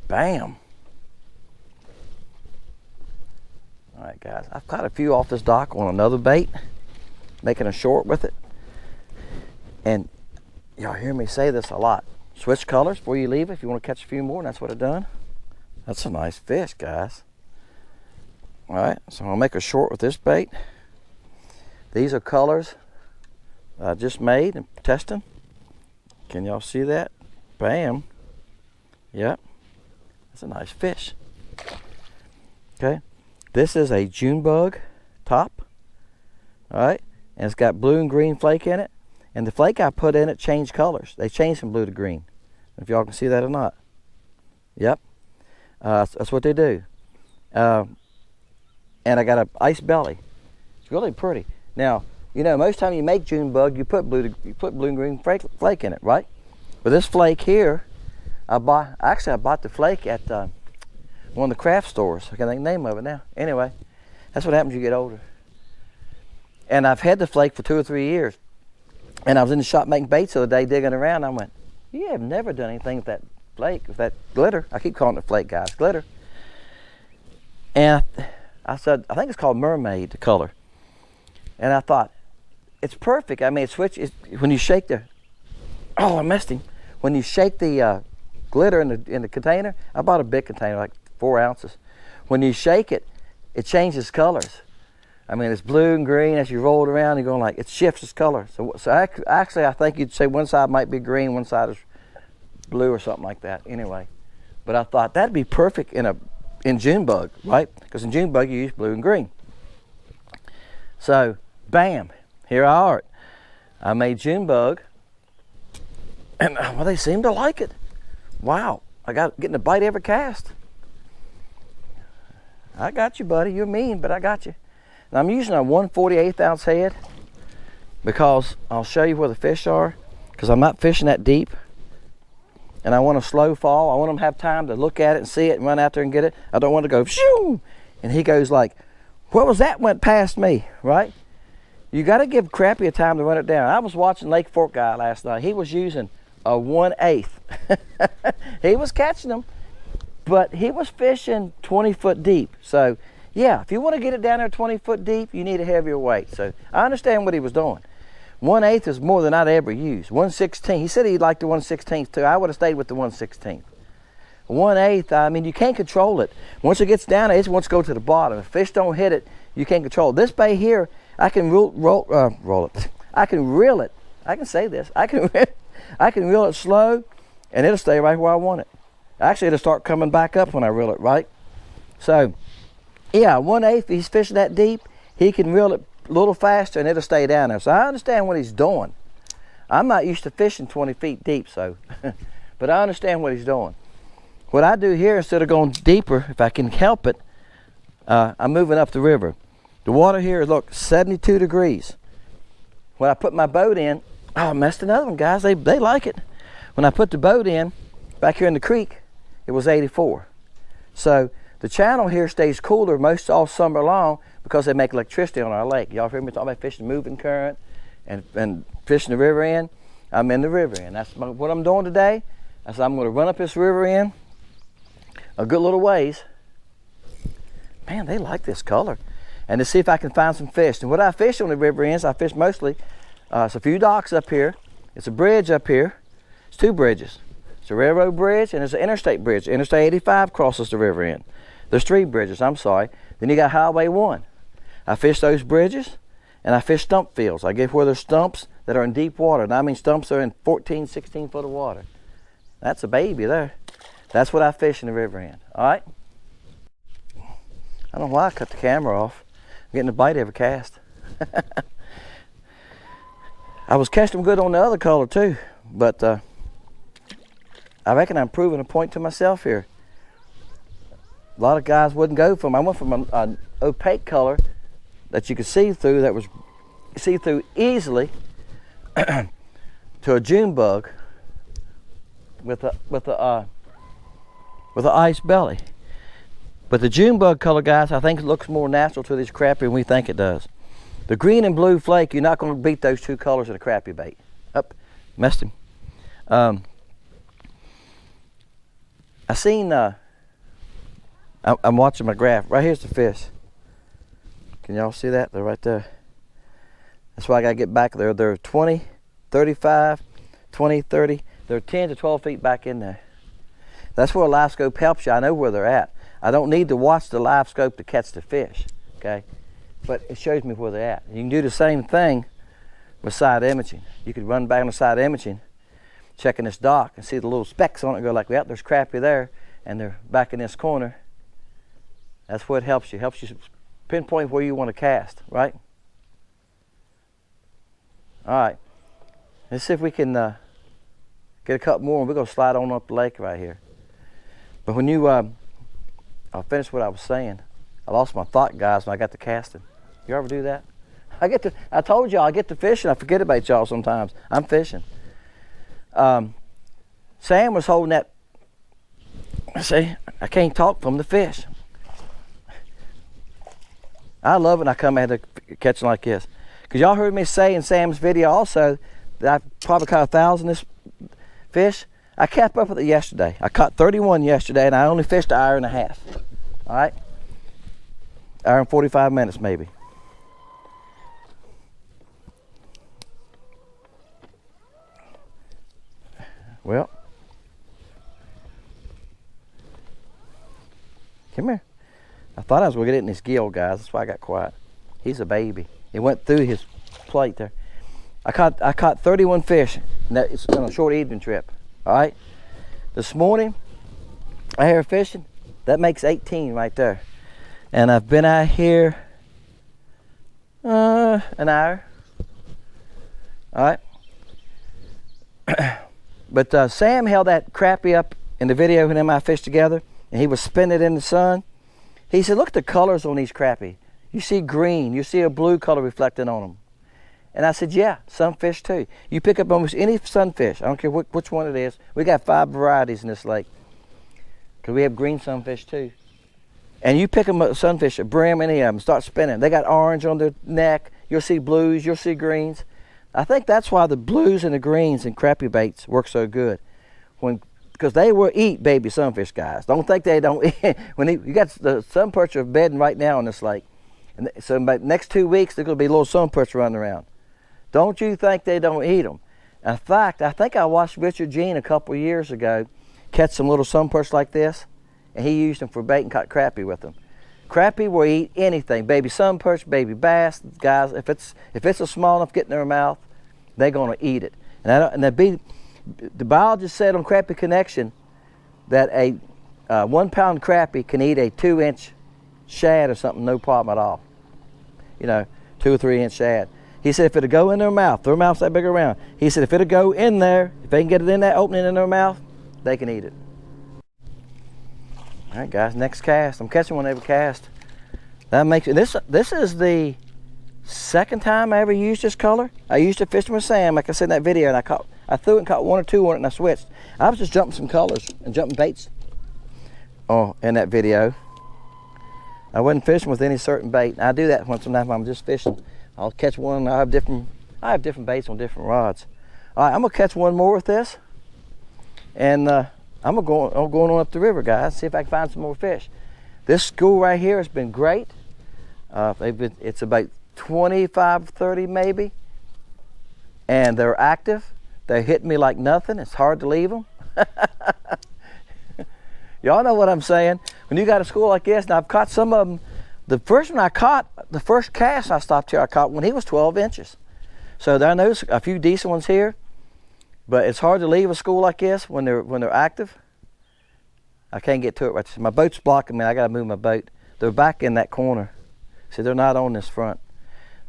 Bam. All right, guys, I've caught a few off this dock on another bait, making a short with it. And y'all hear me say this a lot. Switch colors before you leave if you want to catch a few more, and that's what I've done. That's a nice fish, guys. All right, so I'll make a short with this bait. These are colors I just made and testing. Can y'all see that? Bam. Yep. That's a nice fish. Okay. This is a June bug top. All right. And it's got blue and green flake in it. And the flake I put in it changed colors. They changed from blue to green. If y'all can see that or not. Yep. That's what they do. And I got an ice belly. It's really pretty. Now, you know, most time you make June bug, you put blue and green flake in it, right? But this flake here, I bought the flake at one of the craft stores. I can't think of the name of it now. Anyway, that's what happens when you get older. And I've had the flake for 2 or 3 years. And I was in the shop making baits the other day, digging around. I went, you have never done anything with that flake, with that glitter. I keep calling it flake, guys, glitter. And I said, I think it's called mermaid, the color. And I thought, it's perfect. I mean, when you shake the, oh, I missed him. When you shake the glitter in the container, I bought a big container, like 4 ounces. When you shake it, it changes colors. I mean, it's blue and green as you roll it around. You're going like, it shifts its color. So actually, I think you'd say one side might be green, one side is blue or something like that. Anyway, but I thought that'd be perfect in June bug, right? Because in June bug you use blue and green. So, bam, here I are. I made June bug, and well, they seem to like it. Wow, I got getting a bite every cast. I got you, buddy. You're mean, but I got you. And I'm using a 1/48 ounce head because I'll show you where the fish are, because I'm not fishing that deep. And I want a slow fall. I want them to have time to look at it and see it and run out there and get it. I don't want to go, shoo! And he goes like, what was that went past me, right? You got to give Crappie a time to run it down. I was watching Lake Fork guy last night. He was using a 1/8. He was catching them, but he was fishing 20 foot deep. So yeah, if you want to get it down there 20 foot deep, you need a heavier weight. So I understand what he was doing. 1/8 is more than I'd ever use. 1/16. He said he'd like the 1/16 too. I would have stayed with the 1/16. 1/8. I mean, you can't control it. Once it gets down, it wants to go to the bottom. If fish don't hit it, you can't control it. This bait here, I can roll it. I can reel it. I can say this. I can reel it slow, and it'll stay right where I want it. Actually, it'll start coming back up when I reel it, right? So, yeah, 1/8, if he's fishing that deep, he can reel it a little faster and it'll stay down there. So I understand what he's doing. I'm not used to fishing 20 feet deep, so, but I understand what he's doing. What I do here, instead of going deeper, if I can help it, I'm moving up the river. The water here, look, 72 degrees. When I put my boat in, oh, I messed another one, guys. They like it. When I put the boat in, back here in the creek, it was 84. So the channel here stays cooler most all summer long because they make electricity on our lake. Y'all hear me talking about fishing moving current and fishing the river end? I'm in the river end. That's what I'm doing today. I said I'm going to run up this river end a good little ways. Man, they like this color. And to see if I can find some fish. And what I fish on the river ends, I fish mostly, it's a few docks up here. It's a bridge up here. It's 2 bridges. It's a railroad bridge and it's an interstate bridge. Interstate 85 crosses the river end. There's 3 bridges, I'm sorry. Then you got Highway 1. I fish those bridges and I fish stump fields. I get where there's stumps that are in deep water. And I mean stumps are in 14, 16 foot of water. That's a baby there. That's what I fish in the river end, all right? I don't know why I cut the camera off. I'm getting a bite every cast. I was catching them good on the other color too, but I reckon I'm proving a point to myself here. A lot of guys wouldn't go from, I went from an opaque color that you could see through, that was see through easily, to a June bug with a ice belly. But the June bug color, guys, I think it looks more natural to these crappie than we think it does. The green and blue flake, you're not going to beat those two colors in a crappie bait. Up, messed him. I seen, I'm watching my graph. Right here's the fish. Can y'all see that? They're right there. That's why I got to get back there. They're 20, 35, 20, 30. They're 10 to 12 feet back in there. That's where a live scope helps you. I know where they're at. I don't need to watch the live scope to catch the fish, okay? But it shows me where they're at. You can do the same thing with side imaging. You could run back on the side imaging, checking this dock, and see the little specks on it, go like, well, there's crappie there, and they're back in this corner. That's what helps you. Helps you pinpoint where you want to cast, right? All right. Let's see if we can get a couple more, and we're going to slide on up the lake right here. But when you, I'll finish what I was saying. I lost my thought, guys, when I got to casting. You ever do that? I told y'all I get to fishing. I forget about y'all sometimes. I'm fishing. Sam was holding that. See, I can't talk from the fish. I love it when I come at a catching like this. Because y'all heard me say in Sam's video also that I probably caught 1,000 this fish. I kept up with it yesterday. I caught 31 yesterday, and I only fished an hour and a half. All right? Hour and 45 minutes maybe. Well, come here. I thought I was going to get it in his gill, guys. That's why I got quiet. He's a baby. It went through his plate there. I caught 31 fish. And it's on a short evening trip. All right. This morning, I hear fishing. That makes 18 right there. And I've been out here an hour. All right. But Sam held that crappie up in the video when him and I fished together, and he was spinning it in the sun. He said, look at the colors on these crappie. You see green, you see a blue color reflecting on them. And I said, yeah, sunfish too. You pick up almost any sunfish, I don't care which one it is. We got 5 varieties in this lake, because we have green sunfish too. And you pick them up, sunfish, brim, any of them, start spinning. They got orange on their neck. You'll see blues, you'll see greens. I think that's why the blues and the greens in crappie baits work so good. Because they will eat baby sunfish, guys. Don't think they don't eat. You got the sun perch are bedding right now in this lake. And so about the next 2 weeks, there's going to be little sun perch running around. Don't you think they don't eat them? In fact, I think I watched Richard Jean a couple of years ago catch some little sun perch like this, and he used them for bait and caught crappie with them. Crappie will eat anything, baby sun perch, baby bass, guys. If it's a small enough to get in their mouth, they're going to eat it. The biologist said on Crappie Connection that a 1 pound crappie can eat a 2-inch shad or something, no problem at all. You know, 2 or 3 inch shad. He said if it'll go in their mouth's that big around. He said if it'll go in there, if they can get it in that opening in their mouth, they can eat it. All right, guys, next cast. I'm catching one every cast. That makes it. This is the second time I ever used this color. I used it fishing with Sam, like I said in that video, and I threw it and caught 1 or 2 on it, and I switched. I was just jumping some colors and jumping baits. Oh, in that video. I wasn't fishing with any certain bait. I do that once in a while. I'm just fishing. I'll catch one. I have different baits on different rods. All right, I'm gonna catch one more with this, and I'm going on up the river, guys. See if I can find some more fish. This school right here has been great. It's about 25, 30 maybe, and they're active. They're hitting me like nothing. It's hard to leave them. Y'all know what I'm saying. When you got a school like this, and I've caught some of them. The first one I caught, the first cast I stopped here, I caught when he was 12 inches. So I know a few decent ones here, but it's hard to leave a school like this when they're active. I can't get to it right. My boat's blocking me. I gotta move my boat. They're back in that corner. See, they're not on this front.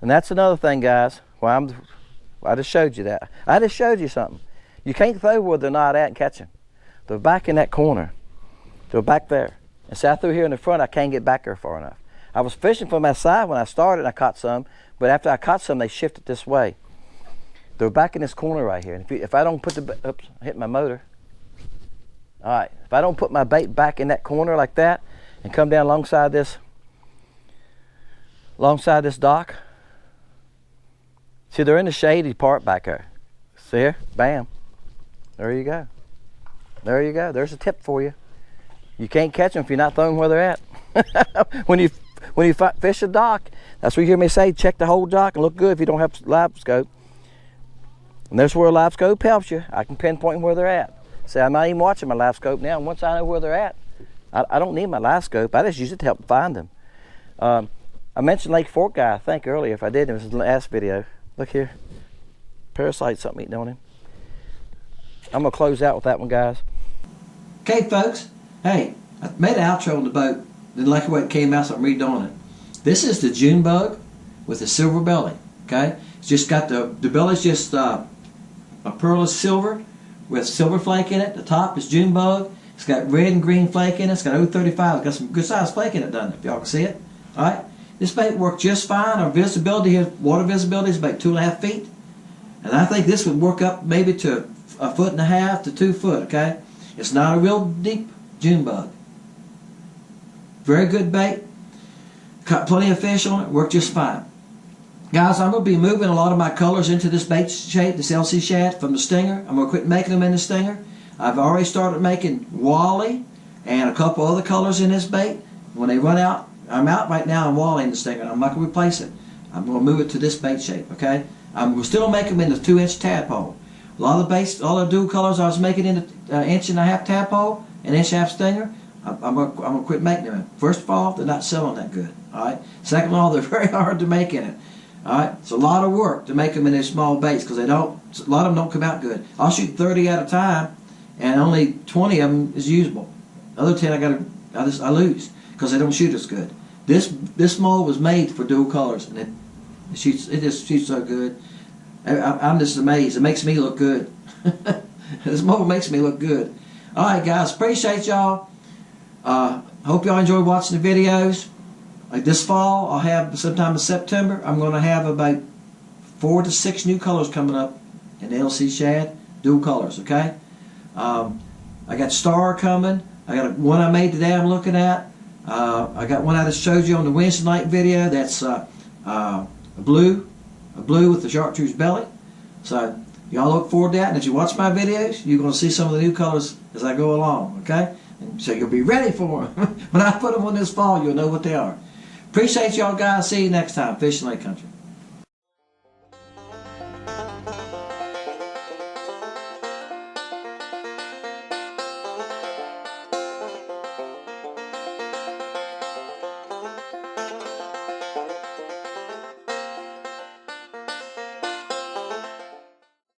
And that's another thing, guys. I just showed you that. I just showed you something. You can't throw where they're not at and catch them. They're back in that corner. They're back there. And see, I threw here in the front. I can't get back there far enough. I was fishing from that side when I started, and I caught some. But after I caught some, they shifted this way. They're back in this corner right here. And if I don't put oops, I hit my motor. All right, if I don't put my bait back in that corner like that, and come down alongside this dock. See, they're in the shady part back there. See here? Bam. There you go. There you go. There's a tip for you. You can't catch them if you're not throwing where they're at. when you fish a dock, that's what you hear me say, check the whole dock and look good if you don't have live scope. And there's where a live scope helps you. I can pinpoint where they're at. See, I'm not even watching my live scope now. Once I know where they're at, I don't need my live scope. I just use it to help find them. I mentioned Lake Fork guy, I think, earlier. If I did, it was in the last video. Look here. Parasite, something eating on him. I'm going to close out with that one, guys. Okay, folks. Hey, I made an outro on the boat. Didn't like the way it came out, so I'm redoing it. This is the June bug with a silver belly. Okay? It's just got the belly's just a pearl of silver with silver flake in it. The top is June bug. It's got red and green flake in it. It's got 035. It's got some good size flake in it, doesn't it? If y'all can see it. Alright? This bait worked just fine. Our visibility here, water visibility is about 2.5 feet. And I think this would work up maybe to 1.5 to 2 foot, okay? It's not a real deep June bug. Very good bait. Caught plenty of fish on it. Worked just fine. Guys, I'm going to be moving a lot of my colors into this bait shape, this LC Shad from the stinger. I'm going to quit making them in the stinger. I've already started making Wally and a couple other colors in this bait. When they run out, I'm out right now on Wally in the stinger. I'm not going to replace it. I'm going to move it to this bait shape, okay? I'm still making them in the 2-inch tadpole. A lot of the baits, all the dual colors I was making in the 1.5-inch tadpole, an 1.5-inch stinger, I'm going to quit making them. First of all, they're not selling that good, all right? Second of all, they're very hard to make in it. All right, it's a lot of work to make them in these small baits because a lot of them don't come out good. I'll shoot 30 at a time, and only 20 of them is usable. The other 10 I lose because they don't shoot as good. This mold was made for dual colors, and it just shoots so good. I'm just amazed. It makes me look good. This mold makes me look good. All right, guys, appreciate y'all. Hope y'all enjoy watching the videos. Like this fall, I'll have sometime in September, I'm going to have about 4 to 6 new colors coming up in the LC Shad, dual colors, okay? I got Star coming. I got one I made today I'm looking at. I got one I just showed you on the Wednesday night video. That's a blue with the chartreuse belly. So y'all look forward to that. And if you watch my videos, you're going to see some of the new colors as I go along, okay? And so you'll be ready for them. When I put them on this fall, you'll know what they are. Appreciate y'all guys. See you next time. Fishing Lake Country.